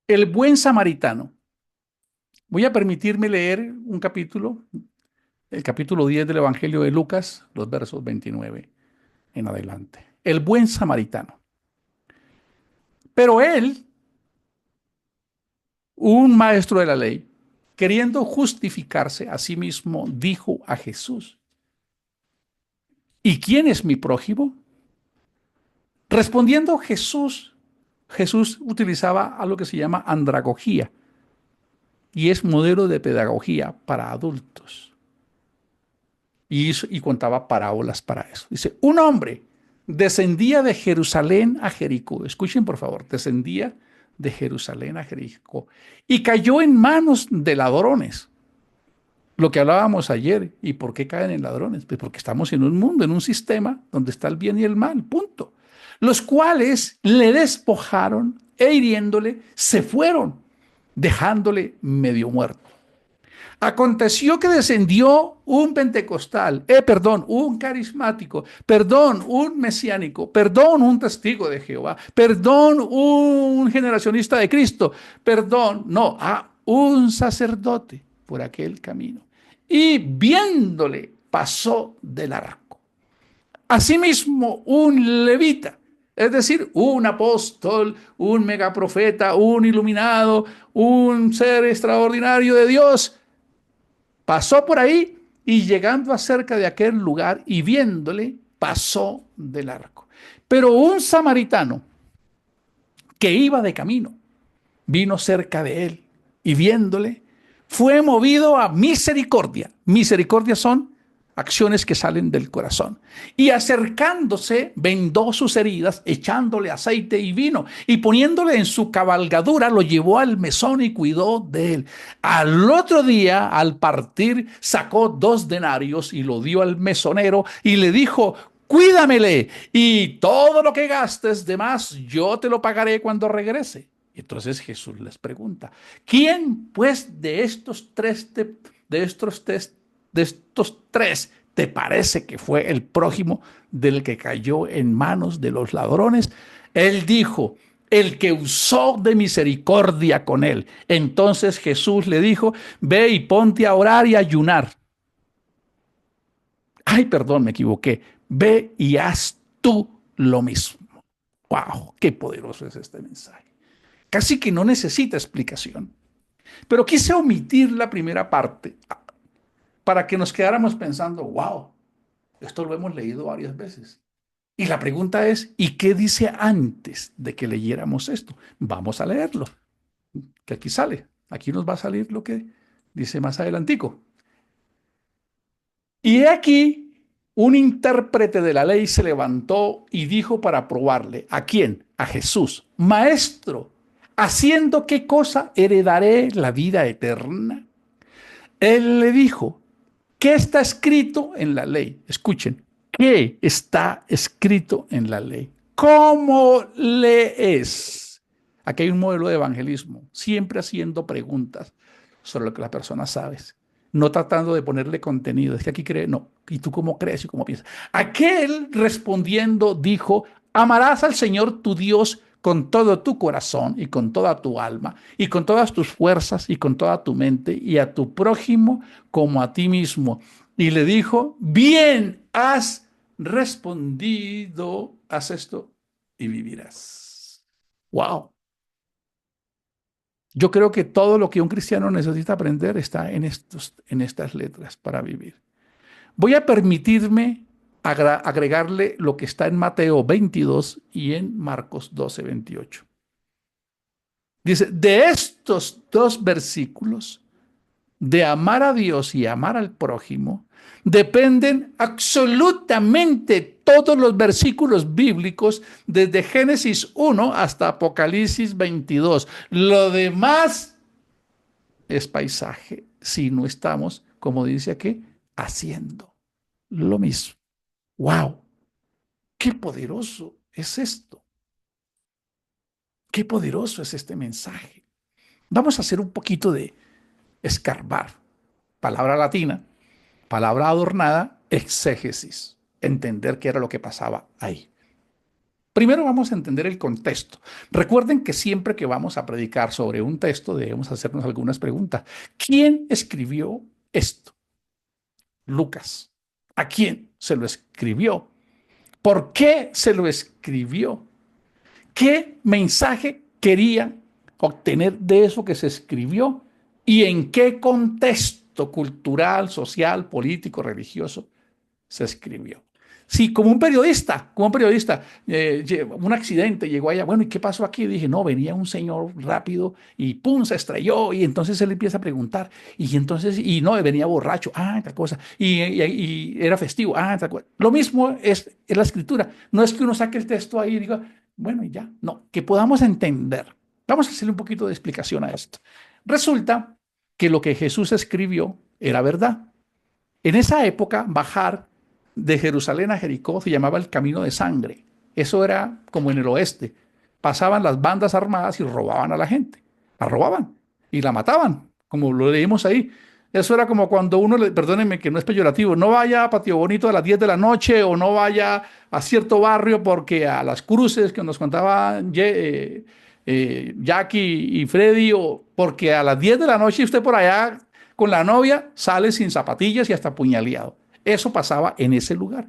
El buen samaritano. Voy a permitirme leer un capítulo, el capítulo 10 del Evangelio de Lucas, los versos 29 en adelante. El buen samaritano. Pero él, un maestro de la ley, queriendo justificarse a sí mismo, dijo a Jesús, ¿y quién es mi prójimo? Respondiendo Jesús utilizaba algo que se llama andragogía y es modelo de pedagogía para adultos. Y contaba parábolas para eso. Dice, un hombre descendía de Jerusalén a Jericó. Escuchen, por favor, descendía de Jerusalén a Jericó y cayó en manos de ladrones. Lo que hablábamos ayer. ¿Y por qué caen en ladrones? Pues porque estamos en un mundo, en un sistema donde está el bien y el mal, punto. Los cuales le despojaron e hiriéndole se fueron, dejándole medio muerto. Aconteció que descendió un pentecostal, perdón, un carismático, perdón, un mesiánico, perdón, un testigo de Jehová, perdón, un generacionista de Cristo, perdón, no, un sacerdote por aquel camino. Y viéndole pasó de largo. Asimismo, un levita, es decir, un apóstol, un megaprofeta, un iluminado, un ser extraordinario de Dios, pasó por ahí y llegando acerca de aquel lugar y viéndole, pasó de largo. Pero un samaritano que iba de camino vino cerca de él y viéndole, fue movido a misericordia. Misericordia son acciones que salen del corazón. Y acercándose, vendó sus heridas, echándole aceite y vino, y poniéndole en su cabalgadura, lo llevó al mesón y cuidó de él. Al otro día, al partir, sacó 2 denarios y lo dio al mesonero y le dijo, cuídamele, y todo lo que gastes de más, yo te lo pagaré cuando regrese. Y entonces Jesús les pregunta, ¿quién pues de estos tres te parece que fue el prójimo del que cayó en manos de los ladrones? Él dijo, el que usó de misericordia con él. Entonces Jesús le dijo, ve y ponte a orar y ayunar. Ay, perdón, me equivoqué. Ve y haz tú lo mismo. ¡Wow! ¡Qué poderoso es este mensaje! Casi que no necesita explicación. Pero quise omitir la primera parte para que nos quedáramos pensando, wow, esto lo hemos leído varias veces. Y la pregunta es, ¿y qué dice antes de que leyéramos esto? Vamos a leerlo, que aquí sale. Aquí nos va a salir lo que dice más adelantico. Y he aquí, un intérprete de la ley se levantó y dijo para probarle, ¿a quién? A Jesús, Maestro, ¿haciendo qué cosa heredaré la vida eterna? Él le dijo, ¿qué está escrito en la ley? Escuchen, ¿qué está escrito en la ley? ¿Cómo lees? Aquí hay un modelo de evangelismo, siempre haciendo preguntas sobre lo que la persona sabe, no tratando de ponerle contenido. Es que aquí cree, no. ¿Y tú cómo crees y cómo piensas? Aquel respondiendo dijo, amarás al Señor tu Dios con todo tu corazón y con toda tu alma y con todas tus fuerzas y con toda tu mente y a tu prójimo como a ti mismo. Y le dijo, bien has respondido, haz esto y vivirás. Wow. Yo creo que todo lo que un cristiano necesita aprender está en estas letras para vivir. Voy a permitirme agregarle lo que está en Mateo 22 y en Marcos 12:28. Dice, de estos 2 versículos, de amar a Dios y amar al prójimo, dependen absolutamente todos los versículos bíblicos desde Génesis 1 hasta Apocalipsis 22. Lo demás es paisaje si no estamos, como dice aquí, haciendo lo mismo. ¡Wow! ¡Qué poderoso es esto! ¡Qué poderoso es este mensaje! Vamos a hacer un poquito de escarbar. Palabra latina, palabra adornada, exégesis. Entender qué era lo que pasaba ahí. Primero vamos a entender el contexto. Recuerden que siempre que vamos a predicar sobre un texto debemos hacernos algunas preguntas. ¿Quién escribió esto? Lucas. ¿A quién se lo escribió? ¿Por qué se lo escribió? ¿Qué mensaje quería obtener de eso que se escribió? ¿Y en qué contexto cultural, social, político, religioso se escribió? Sí, como un periodista, un accidente llegó allá, bueno, ¿y qué pasó aquí? Dije, no, venía un señor rápido y pum, se estrelló y entonces él empieza a preguntar y entonces, y no, venía borracho, tal cosa, y era festivo, tal cosa. Lo mismo es la escritura, no es que uno saque el texto ahí y diga, bueno, y ya, no, que podamos entender. Vamos a hacerle un poquito de explicación a esto. Resulta que lo que Jesús escribió era verdad. En esa época, bajar de Jerusalén a Jericó se llamaba el camino de sangre. Eso era como en el oeste. Pasaban las bandas armadas y robaban a la gente. La robaban y la mataban, como lo leímos ahí. Eso era como cuando uno, perdónenme que no es peyorativo, no vaya a Patio Bonito a las 10 de la noche o no vaya a cierto barrio porque a las cruces que nos contaban Jackie y Freddy, o porque a las 10 de la noche usted por allá con la novia sale sin zapatillas y hasta puñaleado. Eso pasaba en ese lugar.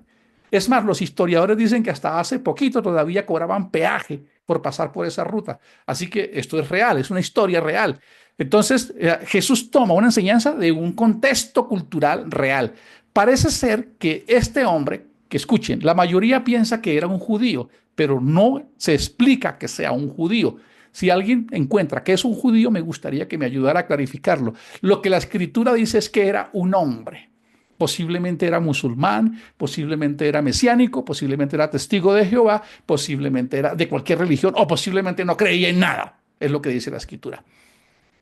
Es más, los historiadores dicen que hasta hace poquito todavía cobraban peaje por pasar por esa ruta. Así que esto es real, es una historia real. Entonces, Jesús toma una enseñanza de un contexto cultural real. Parece ser que este hombre, que escuchen, la mayoría piensa que era un judío, pero no se explica que sea un judío. Si alguien encuentra que es un judío, me gustaría que me ayudara a clarificarlo. Lo que la escritura dice es que era un hombre. Posiblemente era musulmán, posiblemente era mesiánico, posiblemente era testigo de Jehová, posiblemente era de cualquier religión o posiblemente no creía en nada. Es lo que dice la escritura.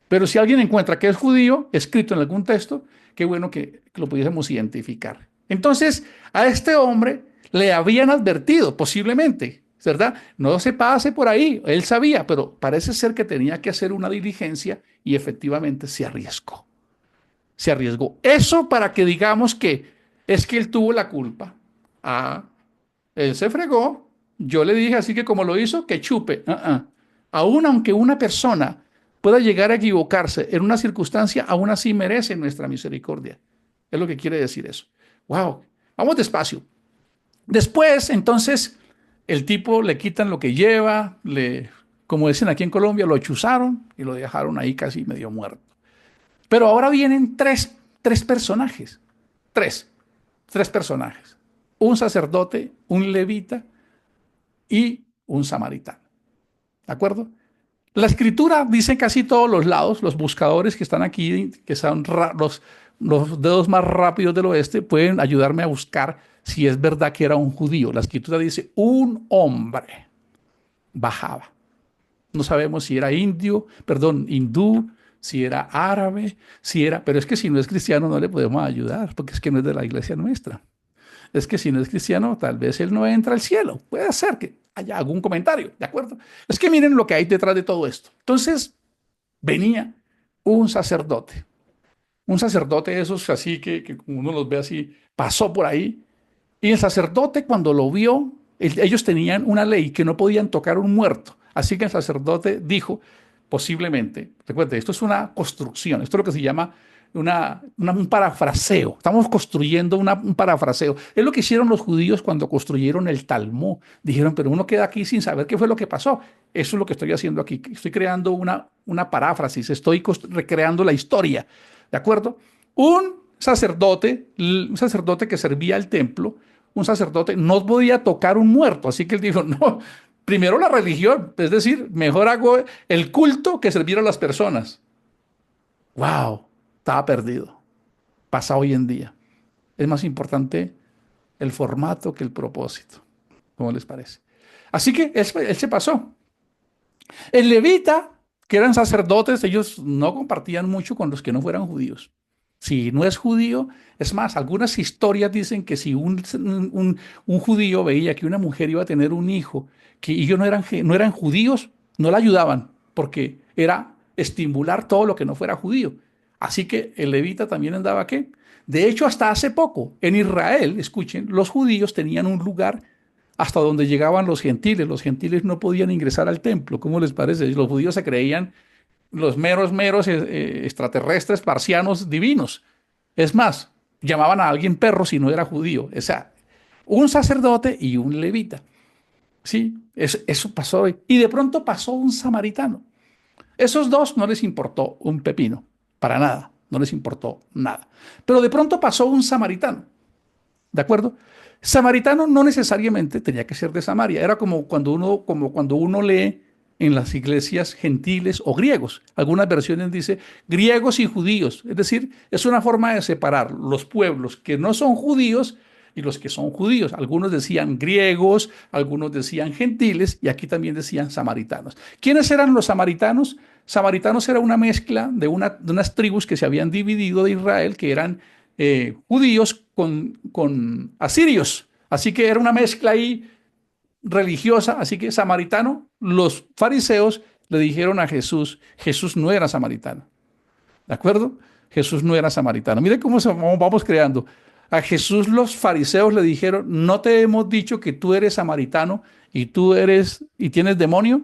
Pero si alguien encuentra que es judío, escrito en algún texto, qué bueno que lo pudiésemos identificar. Entonces, a este hombre le habían advertido, posiblemente, ¿verdad? No se pase por ahí, él sabía, pero parece ser que tenía que hacer una diligencia y efectivamente se arriesgó. Se arriesgó. Eso para que digamos que es que él tuvo la culpa. Él se fregó. Yo le dije así que como lo hizo, que chupe. Aún aunque una persona pueda llegar a equivocarse en una circunstancia, aún así merece nuestra misericordia. Es lo que quiere decir eso. Wow. Vamos despacio. Después, entonces, el tipo le quitan lo que lleva, como dicen aquí en Colombia, lo chuzaron y lo dejaron ahí casi medio muerto. Pero ahora vienen tres personajes. Tres. Tres personajes. Un sacerdote, un levita y un samaritano. ¿De acuerdo? La escritura dice en casi todos los lados, los buscadores que están aquí, que son los dedos más rápidos del oeste, pueden ayudarme a buscar si es verdad que era un judío. La escritura dice, un hombre bajaba. No sabemos si era hindú, si era árabe, pero es que si no es cristiano no le podemos ayudar, porque es que no es de la iglesia nuestra. Es que si no es cristiano, tal vez él no entra al cielo. Puede ser que haya algún comentario, ¿de acuerdo? Es que miren lo que hay detrás de todo esto. Entonces, venía un sacerdote de esos así que uno los ve así, pasó por ahí, y el sacerdote cuando lo vio, ellos tenían una ley que no podían tocar un muerto. Así que el sacerdote dijo, posiblemente, recuerde, esto es una construcción, esto es lo que se llama un parafraseo. Estamos construyendo un parafraseo. Es lo que hicieron los judíos cuando construyeron el Talmud. Dijeron, pero uno queda aquí sin saber qué fue lo que pasó. Eso es lo que estoy haciendo aquí. Estoy creando una paráfrasis, estoy recreando la historia. ¿De acuerdo? Un sacerdote que servía al templo, un sacerdote no podía tocar un muerto. Así que él dijo, no, primero la religión, es decir, mejor hago el culto que servir a las personas. ¡Wow! Estaba perdido. Pasa hoy en día. Es más importante el formato que el propósito. ¿Cómo les parece? Así que él se pasó. El levita, que eran sacerdotes, ellos no compartían mucho con los que no fueran judíos. Si no es judío, es más, algunas historias dicen que si un judío veía que una mujer iba a tener un hijo, que ellos no eran judíos, no la ayudaban, porque era estimular todo lo que no fuera judío. Así que el levita también andaba ¿qué? De hecho, hasta hace poco, en Israel, escuchen, los judíos tenían un lugar hasta donde llegaban los gentiles. Los gentiles no podían ingresar al templo. ¿Cómo les parece? Los judíos se creían los meros extraterrestres, marcianos divinos. Es más, llamaban a alguien perro si no era judío. O sea, un sacerdote y un levita. Sí, eso pasó. Y de pronto pasó un samaritano. Esos dos no les importó un pepino, para nada, no les importó nada. Pero de pronto pasó un samaritano, ¿de acuerdo? Samaritano no necesariamente tenía que ser de Samaria, era como cuando uno lee en las iglesias gentiles o griegos. Algunas versiones dice griegos y judíos, es decir, es una forma de separar los pueblos que no son judíos y los que son judíos. Algunos decían griegos, algunos decían gentiles y aquí también decían samaritanos. ¿Quiénes eran los samaritanos? Samaritanos era una mezcla de unas tribus que se habían dividido de Israel, que eran judíos con asirios. Así que era una mezcla ahí religiosa. Así que samaritano, los fariseos le dijeron a Jesús, Jesús no era samaritano. ¿De acuerdo? Jesús no era samaritano. Mire cómo vamos creando. A Jesús los fariseos le dijeron, ¿no te hemos dicho que tú eres samaritano y tú eres y tienes demonio?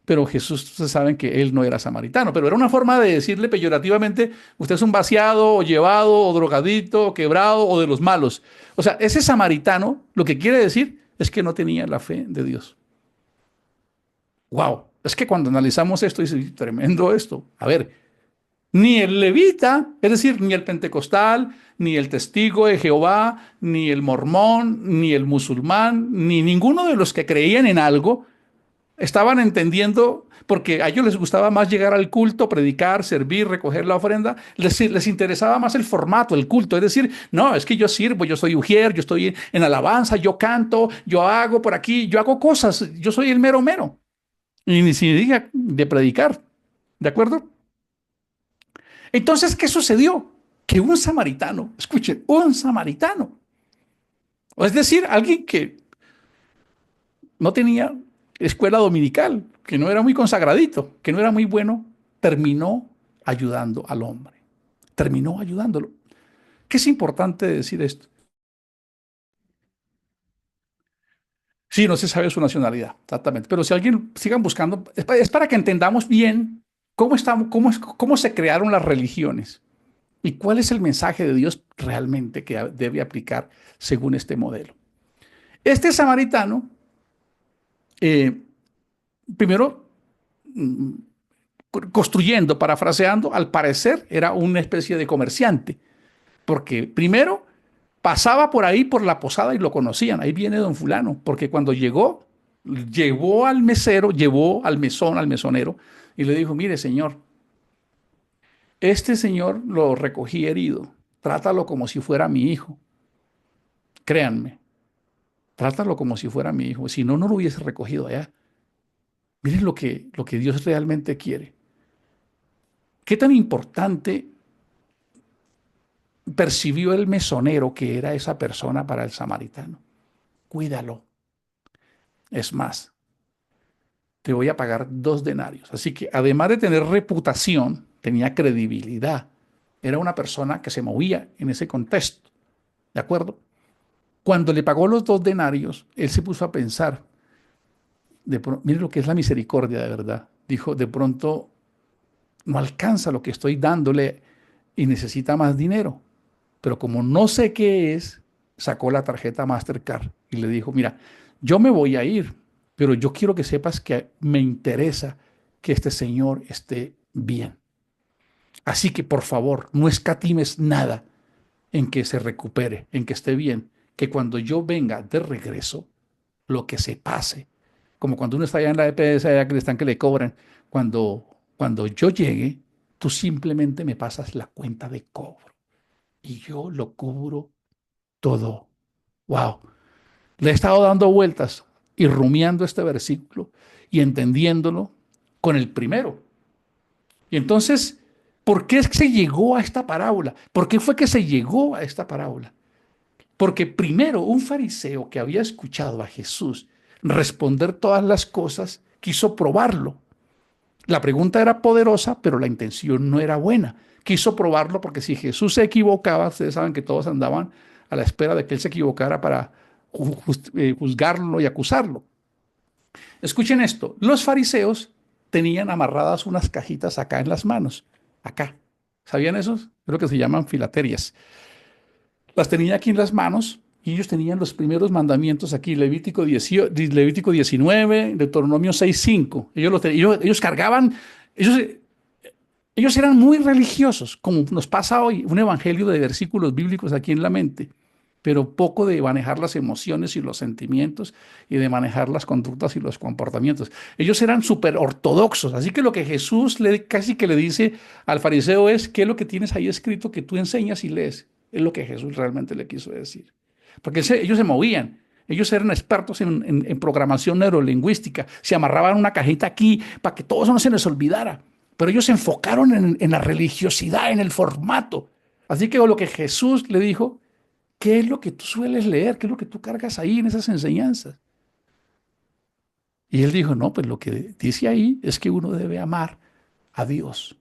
Pero Jesús, ustedes saben que él no era samaritano, pero era una forma de decirle peyorativamente, usted es un vaciado, o llevado, o drogadito, o quebrado, o de los malos. O sea, ese samaritano lo que quiere decir es que no tenía la fe de Dios. ¡Wow! Es que cuando analizamos esto, dice, tremendo esto. A ver, ni el levita, es decir, ni el pentecostal, ni el testigo de Jehová, ni el mormón, ni el musulmán, ni ninguno de los que creían en algo, estaban entendiendo, porque a ellos les gustaba más llegar al culto, predicar, servir, recoger la ofrenda, les interesaba más el formato, el culto, es decir, no, es que yo sirvo, yo soy ujier, yo estoy en alabanza, yo canto, yo hago por aquí, yo hago cosas, yo soy el mero mero, y ni se diga de predicar, ¿de acuerdo? Entonces, ¿qué sucedió? Que un samaritano, escuchen, un samaritano, es decir, alguien que no tenía escuela dominical, que no era muy consagradito, que no era muy bueno, terminó ayudando al hombre. Terminó ayudándolo. ¿Qué es importante decir esto? Sí, no se sabe su nacionalidad, exactamente. Pero si alguien sigan buscando, es para que entendamos bien cómo se crearon las religiones y cuál es el mensaje de Dios realmente que debe aplicar según este modelo. Este samaritano, eh, primero, mm, construyendo, parafraseando, al parecer era una especie de comerciante, porque primero pasaba por ahí por la posada y lo conocían, ahí viene don fulano, porque cuando llegó, llevó al mesero, llevó al mesón, al mesonero, y le dijo, mire señor, este señor lo recogí herido, trátalo como si fuera mi hijo, créanme, trátalo como si fuera mi hijo, si no, no lo hubiese recogido allá. Miren lo que Dios realmente quiere. ¿Qué tan importante percibió el mesonero que era esa persona para el samaritano? Cuídalo. Es más, te voy a pagar 2 denarios. Así que además de tener reputación, tenía credibilidad. Era una persona que se movía en ese contexto. ¿De acuerdo? Cuando le pagó los 2 denarios, él se puso a pensar, mire lo que es la misericordia de verdad. Dijo, de pronto no alcanza lo que estoy dándole y necesita más dinero. Pero como no sé qué es, sacó la tarjeta Mastercard y le dijo, mira, yo me voy a ir, pero yo quiero que sepas que me interesa que este señor esté bien. Así que por favor, no escatimes nada en que se recupere, en que esté bien, que cuando yo venga de regreso, lo que se pase, como cuando uno está allá en la EPS, allá que le están que le cobran, cuando yo llegue, tú simplemente me pasas la cuenta de cobro y yo lo cubro todo. Wow. Le he estado dando vueltas y rumiando este versículo y entendiéndolo con el primero. Y entonces, ¿por qué es que se llegó a esta parábola? ¿Por qué fue que se llegó a esta parábola? Porque primero un fariseo que había escuchado a Jesús responder todas las cosas quiso probarlo. La pregunta era poderosa, pero la intención no era buena. Quiso probarlo porque si Jesús se equivocaba, ustedes saben que todos andaban a la espera de que él se equivocara juzgarlo y acusarlo. Escuchen esto, los fariseos tenían amarradas unas cajitas acá en las manos, acá. ¿Sabían esos? Creo que se llaman filaterias. Las tenía aquí en las manos y ellos tenían los primeros mandamientos aquí, Levítico 19, Deuteronomio 6:5. Ellos cargaban, ellos, ellos eran muy religiosos, como nos pasa hoy, un evangelio de versículos bíblicos aquí en la mente, pero poco de manejar las emociones y los sentimientos y de manejar las conductas y los comportamientos. Ellos eran súper ortodoxos, así que lo que Jesús casi que le dice al fariseo es, ¿qué es lo que tienes ahí escrito que tú enseñas y lees? Es lo que Jesús realmente le quiso decir. Porque ellos se movían. Ellos eran expertos en programación neurolingüística. Se amarraban una cajita aquí para que todo eso no se les olvidara. Pero ellos se enfocaron en la religiosidad, en el formato. Así que lo que Jesús le dijo, ¿qué es lo que tú sueles leer? ¿Qué es lo que tú cargas ahí en esas enseñanzas? Y él dijo, no, pues lo que dice ahí es que uno debe amar a Dios.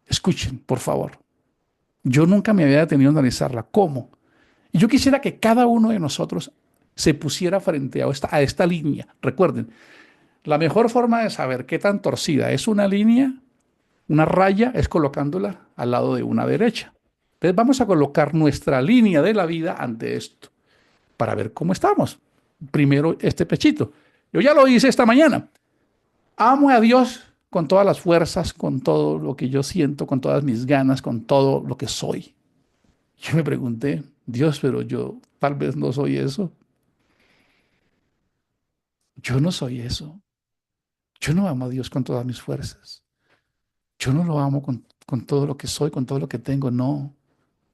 Escuchen, por favor. Yo nunca me había detenido a analizarla. ¿Cómo? Y yo quisiera que cada uno de nosotros se pusiera frente a esta línea. Recuerden, la mejor forma de saber qué tan torcida es una línea, una raya, es colocándola al lado de una derecha. Entonces vamos a colocar nuestra línea de la vida ante esto para ver cómo estamos. Primero este pechito. Yo ya lo hice esta mañana. Amo a Dios con todas las fuerzas, con todo lo que yo siento, con todas mis ganas, con todo lo que soy. Yo me pregunté, Dios, pero yo tal vez no soy eso. Yo no soy eso. Yo no amo a Dios con todas mis fuerzas. Yo no lo amo con todo lo que soy, con todo lo que tengo. No,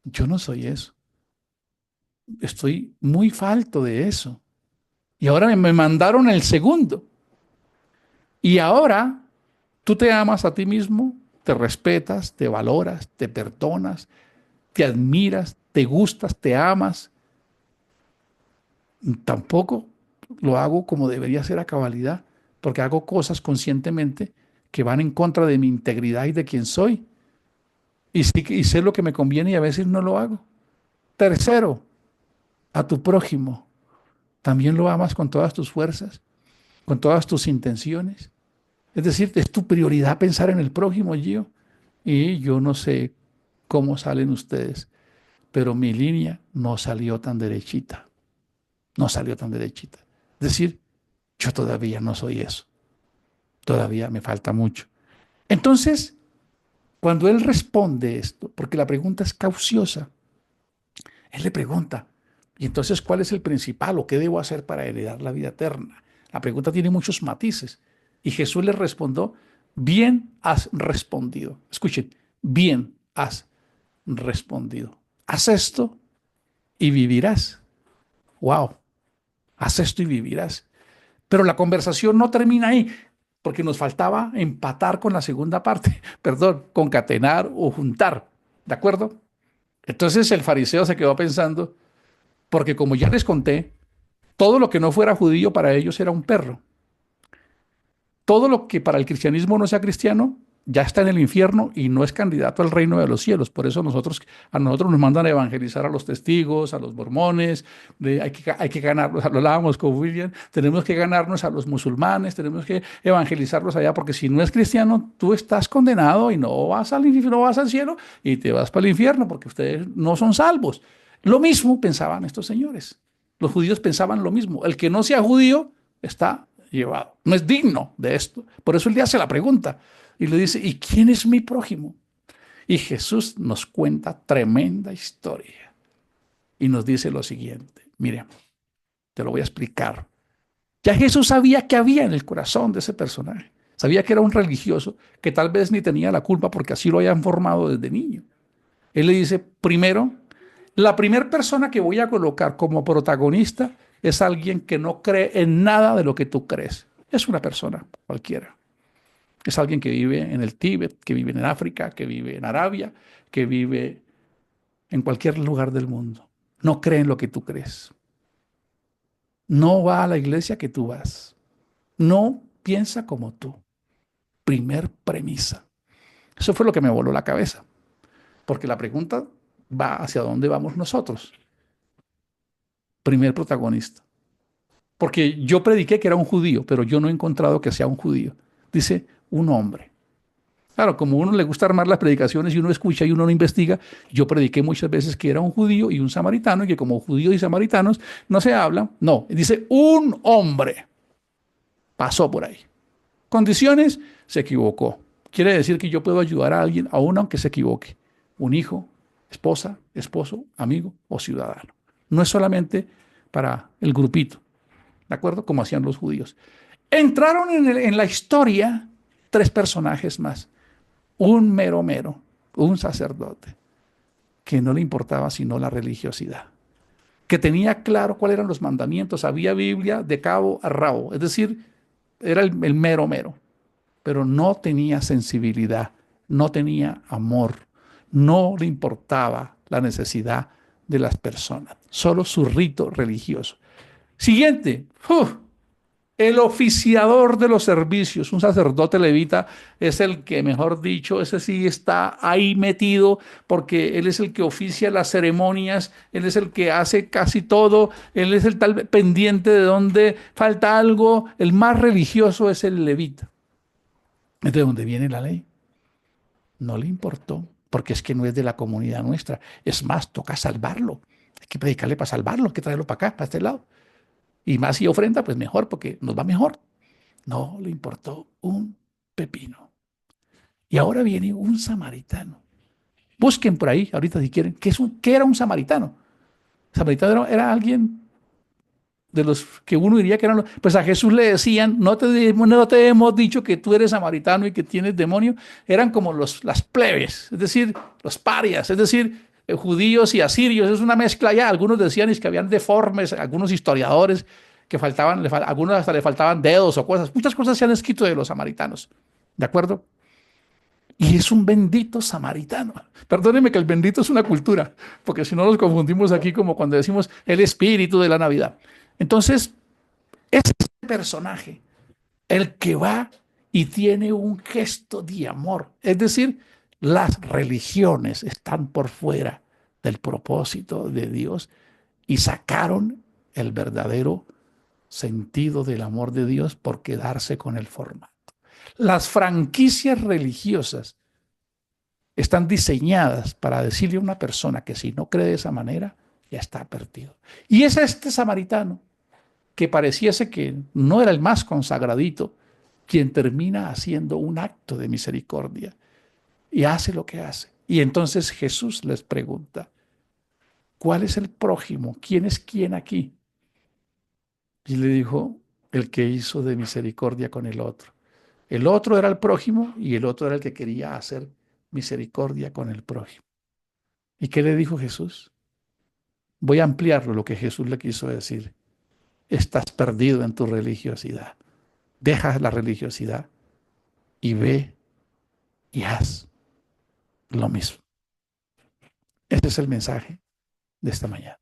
yo no soy eso. Estoy muy falto de eso. Y ahora me mandaron el segundo. Y ahora tú te amas a ti mismo, te respetas, te valoras, te perdonas, te admiras, te gustas, te amas. Tampoco lo hago como debería ser a cabalidad, porque hago cosas conscientemente que van en contra de mi integridad y de quién soy. Y sé lo que me conviene y a veces no lo hago. Tercero, a tu prójimo. También lo amas con todas tus fuerzas, con todas tus intenciones. Es decir, es tu prioridad pensar en el prójimo, Gio. Y yo no sé cómo salen ustedes, pero mi línea no salió tan derechita. No salió tan derechita. Es decir, yo todavía no soy eso. Todavía me falta mucho. Entonces, cuando él responde esto, porque la pregunta es cauciosa, él le pregunta, ¿y entonces cuál es el principal o qué debo hacer para heredar la vida eterna? La pregunta tiene muchos matices. Y Jesús le respondió, bien has respondido. Escuchen, bien has respondido. Haz esto y vivirás. Wow, haz esto y vivirás. Pero la conversación no termina ahí, porque nos faltaba empatar con la segunda parte, perdón, concatenar o juntar. ¿De acuerdo? Entonces el fariseo se quedó pensando, porque como ya les conté, todo lo que no fuera judío para ellos era un perro. Todo lo que para el cristianismo no sea cristiano ya está en el infierno y no es candidato al reino de los cielos. Por eso a nosotros nos mandan a evangelizar a los testigos, a los mormones, hay que ganarlos, lo hablábamos con William, tenemos que ganarnos a los musulmanes, tenemos que evangelizarlos allá, porque si no es cristiano, tú estás condenado y no vas al infierno, no vas al cielo y te vas para el infierno porque ustedes no son salvos. Lo mismo pensaban estos señores. Los judíos pensaban lo mismo. El que no sea judío está llevado. No es digno de esto. Por eso él le hace la pregunta y le dice, ¿y quién es mi prójimo? Y Jesús nos cuenta tremenda historia y nos dice lo siguiente. Mire, te lo voy a explicar. Ya Jesús sabía que había en el corazón de ese personaje. Sabía que era un religioso que tal vez ni tenía la culpa porque así lo habían formado desde niño. Él le dice, primero, la primera persona que voy a colocar como protagonista es alguien que no cree en nada de lo que tú crees. Es una persona cualquiera. Es alguien que vive en el Tíbet, que vive en África, que vive en Arabia, que vive en cualquier lugar del mundo. No cree en lo que tú crees. No va a la iglesia que tú vas. No piensa como tú. Primer premisa. Eso fue lo que me voló la cabeza. Porque la pregunta va hacia dónde vamos nosotros. primer protagonista. Porque yo prediqué que era un judío, pero yo no he encontrado que sea un judío. Dice un hombre. Claro, como a uno le gusta armar las predicaciones y uno escucha y uno no investiga, yo prediqué muchas veces que era un judío y un samaritano y que como judíos y samaritanos no se hablan. No, dice un hombre pasó por ahí. Condiciones, se equivocó. Quiere decir que yo puedo ayudar a alguien, aun aunque se equivoque. Un hijo, esposa, esposo, amigo o ciudadano. No es solamente para el grupito, ¿de acuerdo? Como hacían los judíos. Entraron en la historia tres personajes más. Un mero mero, un sacerdote, que no le importaba sino la religiosidad, que tenía claro cuáles eran los mandamientos, había Biblia de cabo a rabo, es decir, era el mero mero, pero no tenía sensibilidad, no tenía amor, no le importaba la necesidad de las personas, solo su rito religioso. Siguiente, el oficiador de los servicios, un sacerdote levita, es el que, mejor dicho, ese sí está ahí metido porque él es el que oficia las ceremonias, él es el que hace casi todo, él es el tal pendiente de donde falta algo, el más religioso es el levita. ¿Es de dónde viene la ley? No le importó, porque es que no es de la comunidad nuestra. Es más, toca salvarlo. Hay que predicarle para salvarlo, hay que traerlo para acá, para este lado. Y más si ofrenda, pues mejor, porque nos va mejor. No le importó un pepino. Y ahora viene un samaritano. Busquen por ahí, ahorita si quieren, ¿qué era un samaritano? Samaritano era alguien de los que uno diría que eran los... Pues a Jesús le decían, no te hemos dicho que tú eres samaritano y que tienes demonio. Eran como las plebes, es decir, los parias, es decir, judíos y asirios. Es una mezcla ya. Algunos decían es que habían deformes, algunos historiadores que faltaban, algunos hasta le faltaban dedos o cosas. Muchas cosas se han escrito de los samaritanos. ¿De acuerdo? Y es un bendito samaritano. Perdóneme que el bendito es una cultura, porque si no nos confundimos aquí como cuando decimos el espíritu de la Navidad. Entonces, es este personaje el que va y tiene un gesto de amor. Es decir, las religiones están por fuera del propósito de Dios y sacaron el verdadero sentido del amor de Dios por quedarse con el formato. Las franquicias religiosas están diseñadas para decirle a una persona que si no cree de esa manera, ya está perdido. Y es este samaritano que pareciese que no era el más consagradito, quien termina haciendo un acto de misericordia y hace lo que hace. Y entonces Jesús les pregunta, ¿cuál es el prójimo? ¿Quién es quién aquí? Y le dijo, el que hizo de misericordia con el otro. El otro era el prójimo y el otro era el que quería hacer misericordia con el prójimo. ¿Y qué le dijo Jesús? Voy a ampliarlo lo que Jesús le quiso decir. Estás perdido en tu religiosidad. Deja la religiosidad y ve y haz lo mismo. Ese es el mensaje de esta mañana.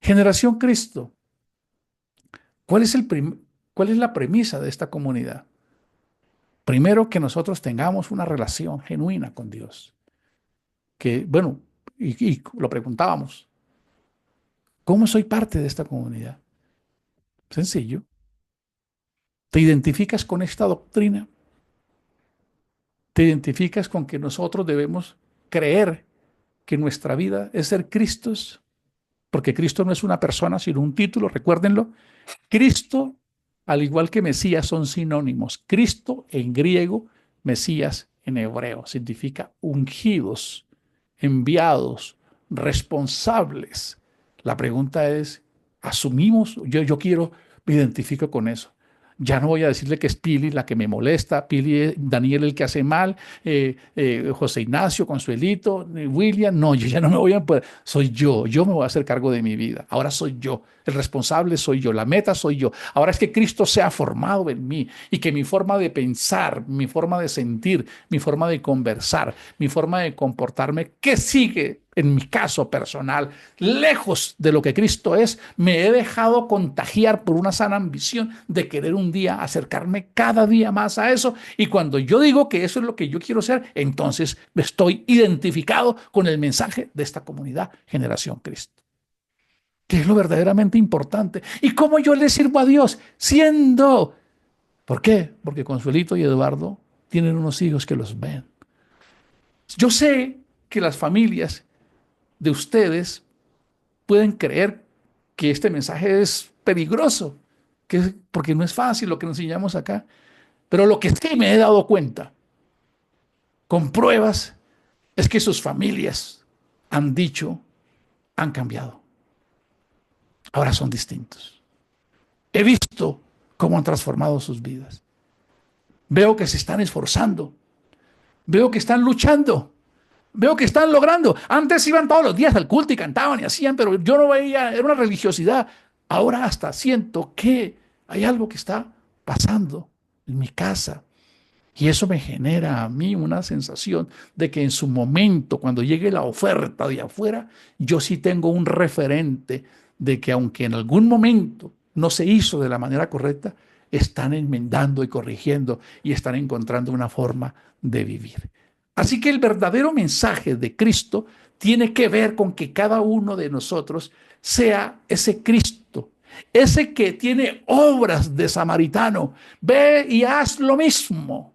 Generación Cristo. ¿Cuál es, ¿Cuál es la premisa de esta comunidad? Primero, que nosotros tengamos una relación genuina con Dios. Que, bueno, y lo preguntábamos, ¿cómo soy parte de esta comunidad? Sencillo. ¿Te identificas con esta doctrina? ¿Te identificas con que nosotros debemos creer que nuestra vida es ser Cristos? Porque Cristo no es una persona, sino un título, recuérdenlo. Cristo, al igual que Mesías, son sinónimos. Cristo en griego, Mesías en hebreo, significa ungidos, enviados, responsables. La pregunta es, ¿asumimos? Yo quiero, me identifico con eso. Ya no voy a decirle que es Pili la que me molesta, Pili es Daniel el que hace mal, José Ignacio, Consuelito, William. No, yo ya no me voy a poder. Soy yo me voy a hacer cargo de mi vida. Ahora soy yo, el responsable soy yo, la meta soy yo. Ahora es que Cristo se ha formado en mí y que mi forma de pensar, mi forma de sentir, mi forma de conversar, mi forma de comportarme, que sigue en mi caso personal, lejos de lo que Cristo es, me he dejado contagiar por una sana ambición de querer un día acercarme cada día más a eso. Y cuando yo digo que eso es lo que yo quiero ser, entonces estoy identificado con el mensaje de esta comunidad Generación Cristo. que es lo verdaderamente importante. ¿Y cómo yo le sirvo a Dios? Siendo. ¿Por qué? Porque Consuelito y Eduardo tienen unos hijos que los ven. Yo sé que las familias de ustedes pueden creer que este mensaje es peligroso, porque no es fácil lo que nos enseñamos acá. Pero lo que sí me he dado cuenta, con pruebas, es que sus familias han dicho, han cambiado. Ahora son distintos. He visto cómo han transformado sus vidas. Veo que se están esforzando. Veo que están luchando. Veo que están logrando. Antes iban todos los días al culto y cantaban y hacían, pero yo no veía, era una religiosidad. Ahora hasta siento que hay algo que está pasando en mi casa. Y eso me genera a mí una sensación de que en su momento, cuando llegue la oferta de afuera, yo sí tengo un referente de que aunque en algún momento no se hizo de la manera correcta, están enmendando y corrigiendo y están encontrando una forma de vivir. Así que el verdadero mensaje de Cristo tiene que ver con que cada uno de nosotros sea ese Cristo, ese que tiene obras de samaritano. Ve y haz lo mismo.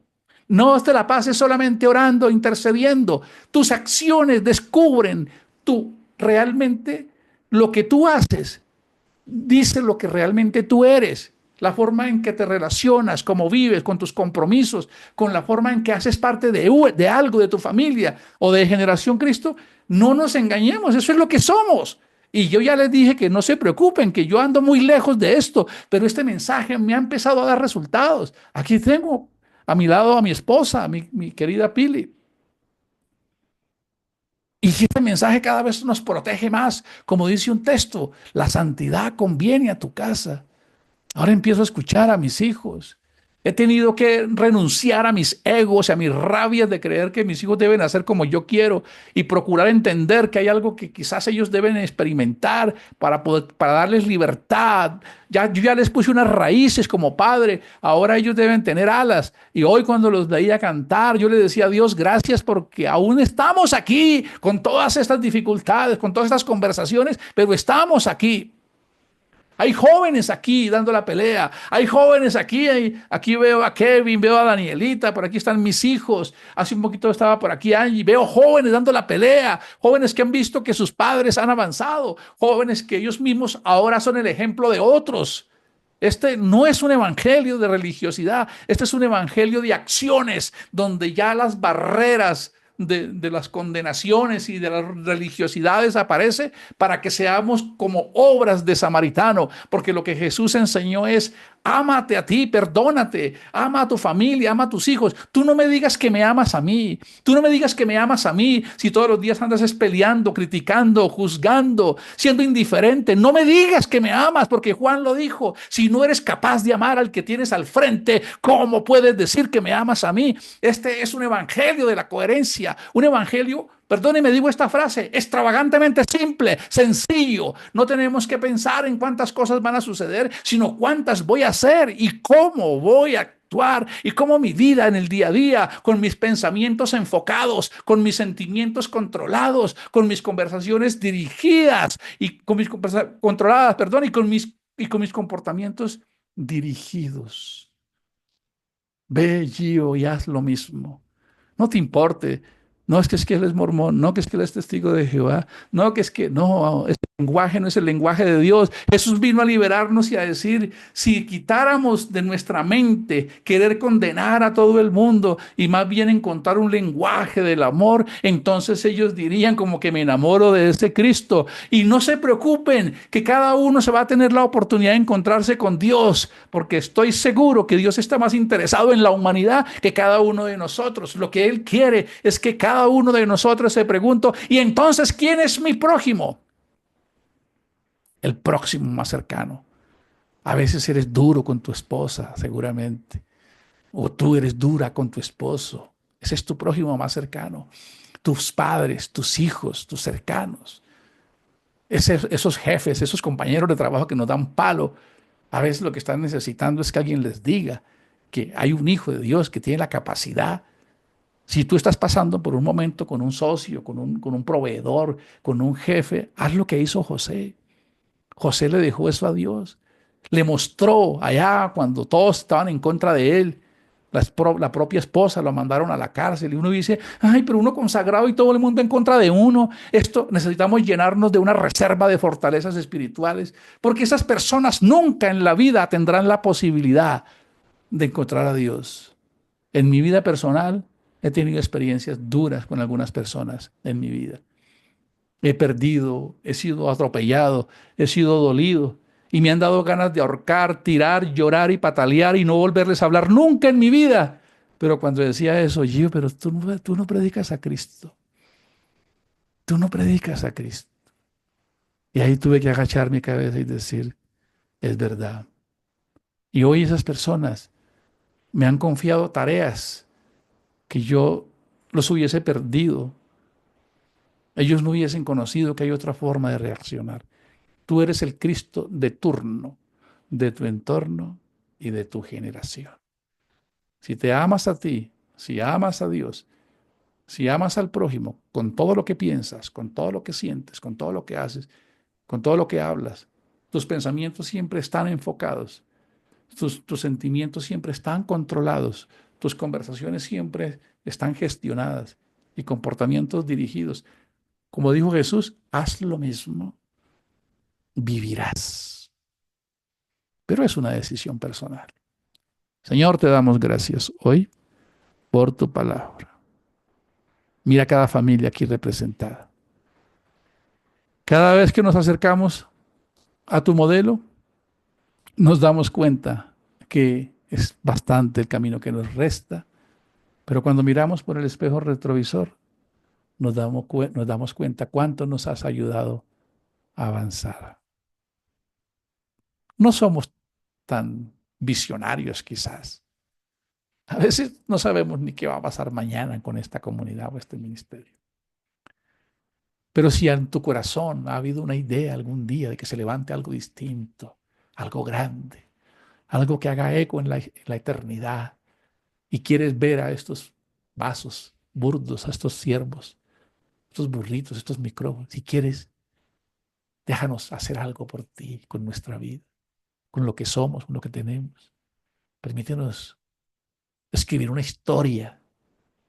No te la pases solamente orando, intercediendo. Tus acciones descubren tú realmente lo que tú haces. Dice lo que realmente tú eres. La forma en que te relacionas, cómo vives, con tus compromisos, con la forma en que haces parte de algo, de tu familia o de Generación Cristo. No nos engañemos, eso es lo que somos. Y yo ya les dije que no se preocupen, que yo ando muy lejos de esto, pero este mensaje me ha empezado a dar resultados. Aquí tengo a mi lado a mi esposa, a mi querida Pili. Y este mensaje cada vez nos protege más. Como dice un texto, la santidad conviene a tu casa. Ahora empiezo a escuchar a mis hijos. He tenido que renunciar a mis egos y a mis rabias de creer que mis hijos deben hacer como yo quiero y procurar entender que hay algo que quizás ellos deben experimentar para darles libertad. Yo ya les puse unas raíces como padre, ahora ellos deben tener alas. Y hoy cuando los veía cantar, yo le decía a Dios, gracias porque aún estamos aquí con todas estas dificultades, con todas estas conversaciones, pero estamos aquí. Hay jóvenes aquí dando la pelea. Hay jóvenes aquí. Aquí veo a Kevin, veo a Danielita, por aquí están mis hijos. Hace un poquito estaba por aquí Angie. Veo jóvenes dando la pelea. Jóvenes que han visto que sus padres han avanzado. Jóvenes que ellos mismos ahora son el ejemplo de otros. Este no es un evangelio de religiosidad. Este es un evangelio de acciones donde ya las barreras de las condenaciones y de las religiosidades aparece para que seamos como obras de samaritano, porque lo que Jesús enseñó es ámate a ti, perdónate, ama a tu familia, ama a tus hijos. Tú no me digas que me amas a mí, tú no me digas que me amas a mí si todos los días andas peleando, criticando, juzgando, siendo indiferente. No me digas que me amas porque Juan lo dijo, si no eres capaz de amar al que tienes al frente, ¿cómo puedes decir que me amas a mí? Este es un evangelio de la coherencia, un evangelio, perdóneme, digo esta frase, extravagantemente simple, sencillo. No tenemos que pensar en cuántas cosas van a suceder, sino cuántas voy a hacer y cómo voy a actuar y cómo mi vida en el día a día, con mis pensamientos enfocados, con mis sentimientos controlados, con mis conversaciones dirigidas y con mis controladas, perdón, y con mis comportamientos dirigidos. Ve, Gio, y haz lo mismo. No te importe. No es que él es mormón, no que es que él es testigo de Jehová, no que es que no, este lenguaje no es el lenguaje de Dios. Jesús vino a liberarnos y a decir, si quitáramos de nuestra mente querer condenar a todo el mundo y más bien encontrar un lenguaje del amor, entonces ellos dirían como que me enamoro de ese Cristo. Y no se preocupen que cada uno se va a tener la oportunidad de encontrarse con Dios, porque estoy seguro que Dios está más interesado en la humanidad que cada uno de nosotros. Lo que Él quiere es que cada uno de nosotros se pregunte, ¿y entonces quién es mi prójimo? El próximo más cercano. A veces eres duro con tu esposa, seguramente, o tú eres dura con tu esposo. Ese es tu prójimo más cercano. Tus padres, tus hijos, tus cercanos. Esos jefes, esos compañeros de trabajo que nos dan palo, a veces lo que están necesitando es que alguien les diga que hay un hijo de Dios que tiene la capacidad. Si tú estás pasando por un momento con un socio, con un proveedor, con un jefe, haz lo que hizo José. José le dejó eso a Dios. Le mostró allá cuando todos estaban en contra de él. La propia esposa lo mandaron a la cárcel y uno dice, ay, pero uno consagrado y todo el mundo en contra de uno. Esto necesitamos llenarnos de una reserva de fortalezas espirituales, porque esas personas nunca en la vida tendrán la posibilidad de encontrar a Dios. En mi vida personal he tenido experiencias duras con algunas personas en mi vida. He perdido, he sido atropellado, he sido dolido y me han dado ganas de ahorcar, tirar, llorar y patalear y no volverles a hablar nunca en mi vida. Pero cuando decía eso, yo, pero tú no predicas a Cristo, tú no predicas a Cristo. Y ahí tuve que agachar mi cabeza y decir, es verdad. Y hoy esas personas me han confiado tareas que yo los hubiese perdido. Ellos no hubiesen conocido que hay otra forma de reaccionar. Tú eres el Cristo de turno, de tu entorno y de tu generación. Si te amas a ti, si amas a Dios, si amas al prójimo, con todo lo que piensas, con todo lo que sientes, con todo lo que haces, con todo lo que hablas, tus pensamientos siempre están enfocados, tus sentimientos siempre están controlados, tus conversaciones siempre están gestionadas y comportamientos dirigidos. Como dijo Jesús, haz lo mismo, vivirás. Pero es una decisión personal. Señor, te damos gracias hoy por tu palabra. Mira cada familia aquí representada. Cada vez que nos acercamos a tu modelo, nos damos cuenta que es bastante el camino que nos resta, pero cuando miramos por el espejo retrovisor, nos damos cuenta cuánto nos has ayudado a avanzar. No somos tan visionarios quizás. A veces no sabemos ni qué va a pasar mañana con esta comunidad o este ministerio. Pero si en tu corazón ha habido una idea algún día de que se levante algo distinto, algo grande, algo que haga eco en la eternidad, y quieres ver a estos vasos burdos, a estos siervos, estos burritos, estos micrófonos, si quieres, déjanos hacer algo por ti, con nuestra vida, con lo que somos, con lo que tenemos. Permítenos escribir una historia,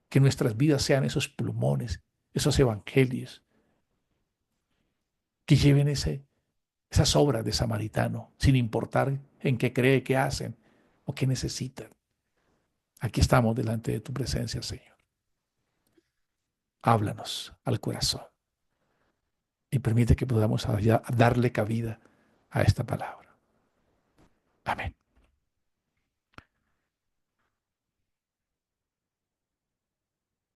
que nuestras vidas sean esos plumones, esos evangelios, que lleven esas obras de samaritano, sin importar en qué cree, qué hacen o qué necesitan. Aquí estamos delante de tu presencia, Señor. Háblanos al corazón y permite que podamos darle cabida a esta palabra. Amén.